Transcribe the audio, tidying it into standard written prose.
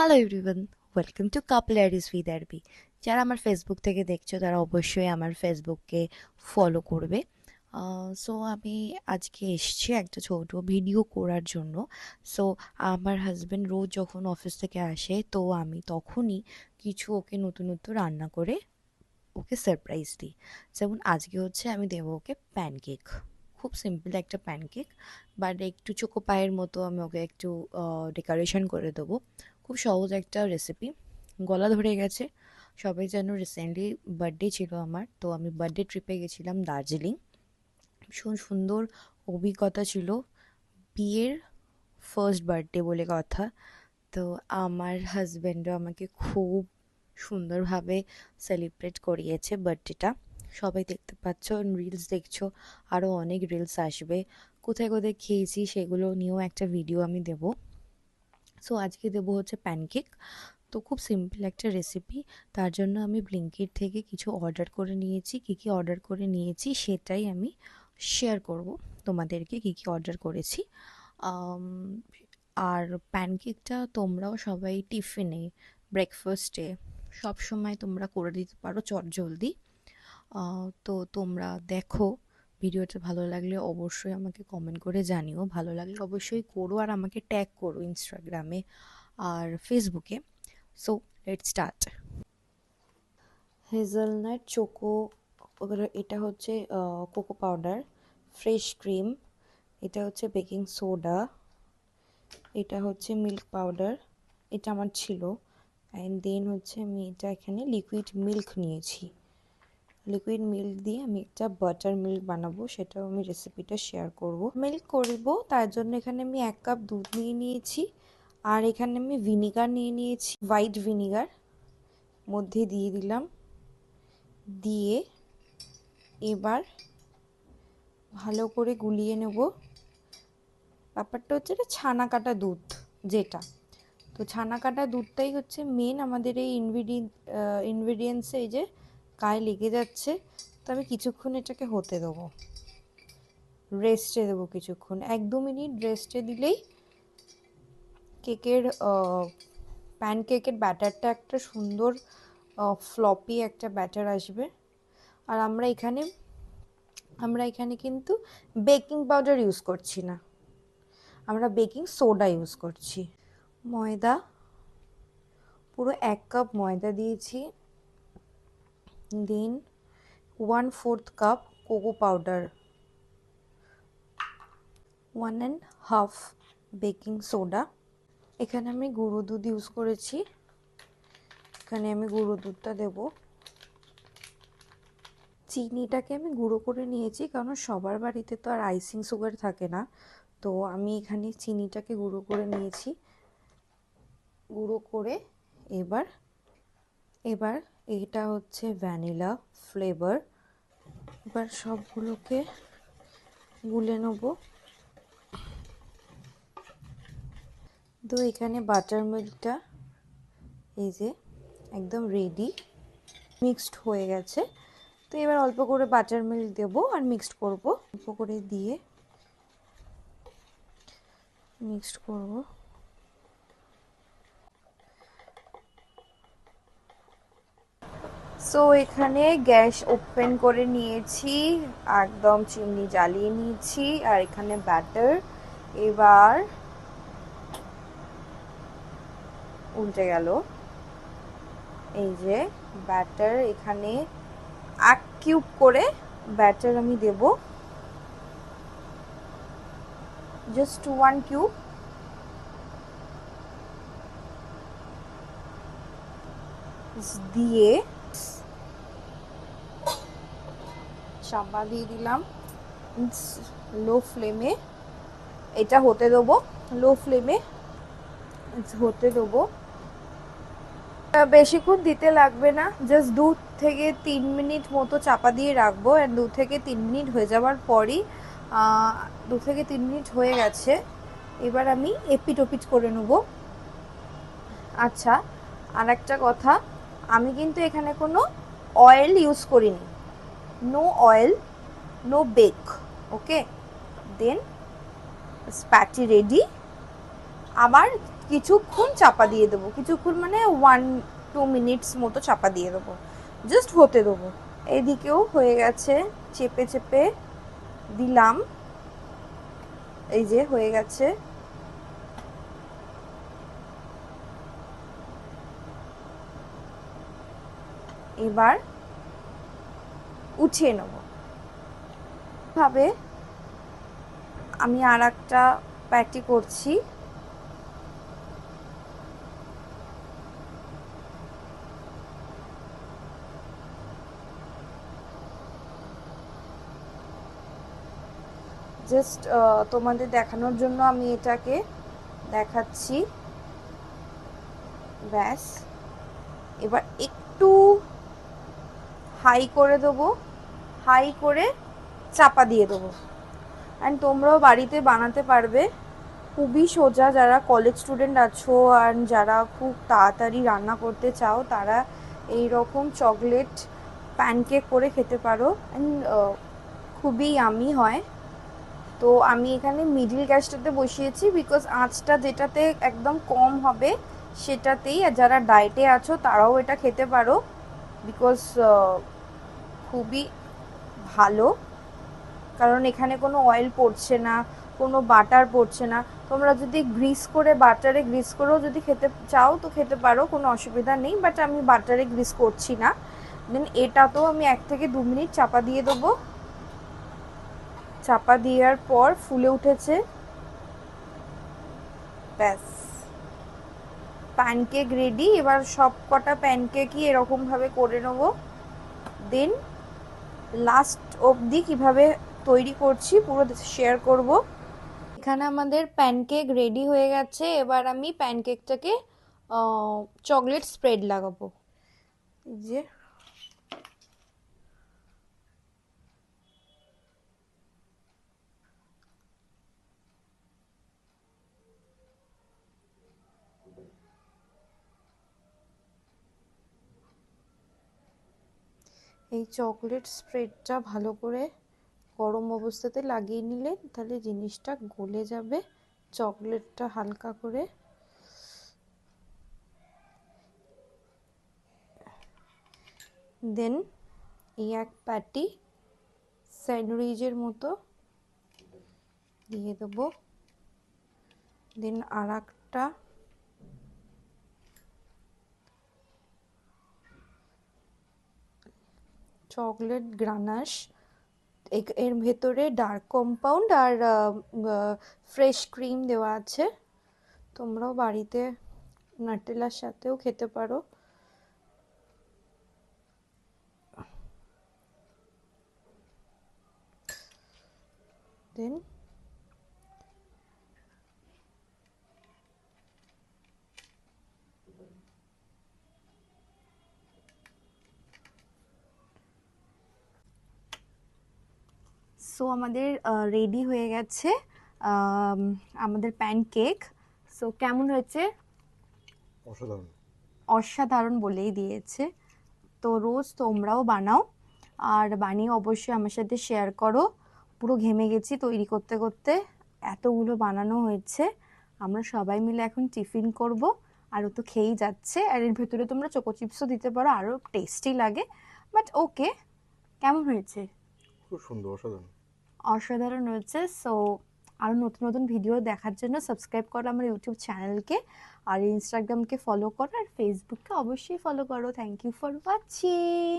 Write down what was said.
Hello everyone, welcome to couple diaries with আরবি। যারা আমার ফেসবুক থেকে দেখছো তারা অবশ্যই আমার ফেসবুককে ফলো করবে। সো আমি আজকে এসেছি একটা ছোট ভিডিও করার জন্য। সো আমার হাজব্যান্ড রোজ যখন অফিস থেকে আসে তো আমি তখনই কিছু ওকে নতুন নতুন রান্না করে ওকে সারপ্রাইজ দিই। যেমন আজকে হচ্ছে আমি দেবো ওকে প্যানকেক। খুব সিম্পল একটা প্যানকেক, বাট একটু চোকো পায়ের মতো আমি ওকে একটু ডেকোরেশন করে দেবো। খুব সহজ একটা রেসিপি। গলা ধরে গেছে, সবাই যেন রিসেন্টলি বার্থডে ছিল আমার, তো আমি বার্থডে ট্রিপে গেছিলাম দার্জিলিং। ভীষণ সুন্দর অভিজ্ঞতা ছিল, বিয়ের ফার্স্ট বার্থডে বলে কথা। তো আমার হাজব্যান্ডও আমাকে খুব সুন্দরভাবে সেলিব্রেট করিয়েছে বার্থডেটা। সবাই দেখতে পাচ্ছ, রিলস দেখছো, আরও অনেক রিলস আসবে। কোথায় কোথায় খেয়েছি সেগুলো নিয়েও একটা ভিডিও আমি দেবো। সো আজকে দেবো হচ্ছে প্যানকেক। তো খুব সিম্পল একটা রেসিপি, তার জন্য আমি ব্লিঙ্কিট থেকে কিছু অর্ডার করে নিয়েছি। কী কী অর্ডার করে নিয়েছি সেটাই আমি শেয়ার করব তোমাদেরকে, কী কী অর্ডার করেছি। আম, আর প্যানকেকটা তোমরাও সবাই টিফিনে, ব্রেকফাস্টে সব সময় তোমরা করে দিতে পারো চটজলদি। তো তোমরা দেখো, ভিডিওটা ভালো লাগলে অবশ্যই আমাকে কমেন্ট করে জানিও। ভালো লাগলে অবশ্যই করো আর আমাকে ট্যাগ করো ইনস্টাগ্রামে আর ফেসবুকে। So let's start. Hazelnut choco, এটা হচ্ছে কোকো পাউডার, ফ্রেশ ক্রিম, এটা হচ্ছে বেকিং সোডা, এটা হচ্ছে মিল্ক পাউডার, এটা আমার ছিল। অ্যান্ড দেন হচ্ছে আমি এটা এখানে লিকুইড মিল্ক নিয়েছি। লিকুইড মিল্ক দিয়ে আমি একটা বাটার মিল্ক বানাবো, সেটাও আমি রেসিপিটা শেয়ার করব। মিল্ক করব, তার জন্য এখানে আমি 1 কাপ দুধ নিয়ে নিয়েছি। আর এখানে আমি ভিনিগার নিয়ে নিয়েছি, হোয়াইট ভিনিগার মধ্যে দিয়ে দিলাম। দিয়ে এবার ভালো করে গুলিয়ে নেব। ব্যাপারটা হচ্ছে এটা ছানা কাটা দুধ যেটা, তো ছানা কাটা দুধটাই হচ্ছে মেন আমাদের এই ইনগ্রিডিয়েন্টসে। এই যে গায়ে লেগে যাচ্ছে, তো আমি কিছুক্ষণ এটাকে হতে দেবো, রেস্টে দেবো কিছুক্ষণ, 1-2 মিনিট রেস্টে দিলেই কেকের প্যানকেকের ব্যাটারটা একটা সুন্দর ফ্লপি একটা ব্যাটার আসবে। আর আমরা এখানে কিন্তু বেকিং পাউডার ইউজ করছি না, আমরা বেকিং সোডা ইউজ করছি। ময়দা, পুরো 1 কাপ ময়দা দিয়েছি। দেন 1/4 cup cocoa powder, 1.5 baking soda. এখানে আমি গুঁড়ো দুধ ইউজ করেছি, এখানে আমি গুঁড়ো দুধটা দেব। চিনিটাকে আমি গুঁড়ো করে নিয়েছি, কারণ সবার বাড়িতে তো আর আইসিং সুগার থাকে না, তো আমি এখানে চিনিটাকে গুঁড়ো করে নিয়েছি। গুঁড়ো করে এবার এবার এটা হচ্ছে ভ্যানিলা ফ্লেভার। এবার সবগুলোকে গুলে নেব। তো এখানে বাটার মিল্কটা এই যে একদম রেডি, মিক্সড হয়ে গেছে। তো এবার অল্প করে বাটার মিল্ক দেবো আর মিক্সড করব, অল্প করে দিয়ে মিক্সড করব। সো এখানে গ্যাস ওপেন করে নিয়েছি, একদম চিমনি জ্বালিয়ে নিয়েছি, আর এখানে ব্যাটার। এবার উল্টে গেল, এই যে ব্যাটার, এখানে 1 কিউব করে ব্যাটার আমি দেব, জাস্ট 1 কিউব। দিয়ে চাপা দিয়ে দিলাম লো ফ্লেমে, এটা হতে দেবো, লো ফ্লেমে হতে দেবো। বেশিক্ষণ দিতে লাগবে না, জাস্ট 2 থেকে 3 মিনিট মতো চাপা দিয়ে রাখবো। অ্যান্ড 2 থেকে 3 মিনিট হয়ে যাওয়ার পরই 2 থেকে 3 মিনিট হয়ে গেছে, এবার আমি এপিট ওপিট করে নেবো। আচ্ছা, আর একটা কথা, আমি কিন্তু এখানে কোনো অয়েল ইউজ করিনি, নো অয়েল, নো বেক। ওকে, দেন স্প্যাটি রেডি। আবার কিছুক্ষণ চাপা দিয়ে দেবো, কিছুক্ষণ মানে 1-2 মিনিটস মতো চাপা দিয়ে দেবো, জাস্ট হতে দেবো। এইদিকেও হয়ে গেছে, চেপে চেপে দিলাম, এই যে হয়ে গেছে। এবার উঠিয়ে নেব। ভাবে আমি আর একটা প্যাটি করছি। জাস্ট তোমাদের দেখানোর জন্য আমি এটাকে দেখাচ্ছি, ব্যাস। এবার একটু হাই করে দেবো, হাই করে চাপা দিয়ে দেবো। অ্যান্ড তোমরাও বাড়িতে বানাতে পারবে, খুবই সোজা। যারা কলেজ স্টুডেন্ট আছো আর যারা খুব তাড়াতাড়ি রান্না করতে চাও তারা এই রকম চকলেট প্যানকেক করে খেতে পারো, অ্যান্ড খুবই ইয়ামি হয়। তো আমি এখানে মিডিল গ্যাসটাতে বসিয়েছি, বিকজ আঁচটা যেটাতে একদম কম হবে সেটাতেই। আর যারা ডায়েটে আছো তারাও এটা খেতে পারো, বিকজ খুবই ভালো, কারণ এখানে কোনো অয়েল পড়ছে না, কোনো বাটার পড়ছে না। তোমরা যদি গ্রিস করে, বাটারে গ্রিস করেও যদি খেতে চাও তো খেতে পারো, কোনো অসুবিধা নেই, বাট আমি বাটারে গ্রিস করছি না। দেন এটা তো আমি 1 থেকে 2 মিনিট চাপা দিয়ে দেবো। চাপা দেওয়ার পর ফুলে উঠেছে, ব্যাস প্যানকেক রেডি। এবার সব কটা প্যানকেকই এরকমভাবে করে নেবো। দেন লাস্ট অবধি কিভাবে তৈরি করছি পুরো শেয়ার করব। এখানে আমাদের প্যানকেক রেডি হয়ে গেছে। এবার আমি প্যানকেকটাকে চকলেট স্প্রেড লাগাবো, যে এই চকলেট স্প্রেডটা ভালো করে গরম অবস্থাতে লাগিয়ে নিলে তাহলে জিনিসটা গলে যাবে, চকলেটটা হালকা করে। দেন এই এক প্যাটি স্যান্ডউইচের মতো দিয়ে দেবো। দেন আর একটা চকলেট গ্রানাশ, এর ভেতরে ডার্ক কম্পাউন্ড আর ফ্রেশ ক্রিম দেওয়া আছে। তোমরাও বাড়িতে নাটেলার সাথেও খেতে পারো। দেন সো আমাদের রেডি হয়ে গেছে আমাদের প্যানকেক। সো কেমন হয়েছে? অসাধারণ। অসাধারণ বলেই দিয়েছে। তো রোজ তোমরাও বানাও, আর বানিয়ে অবশ্যই আমার সাথে শেয়ার করো। পুরো ঘেমে গেছি তৈরি করতে করতে, এতগুলো বানানো হয়েছে। আমরা সবাই মিলে এখন টিফিন করব, আর ও তো খেয়েই যাচ্ছে। আর এর ভেতরে তোমরা চোকো চিপসও দিতে পারো, আরও টেস্টি লাগে। বাট ওকে, কেমন হয়েছে? খুব সুন্দর, অসাধারণ। অসাধারণ হয়েছে। সো আরও নতুন নতুন ভিডিও দেখার জন্য সাবস্ক্রাইব করো আমার ইউটিউব চ্যানেলকে, আর ইনস্টাগ্রামকে ফলো করো, আর ফেসবুককে অবশ্যই ফলো করো। Thank you for watching.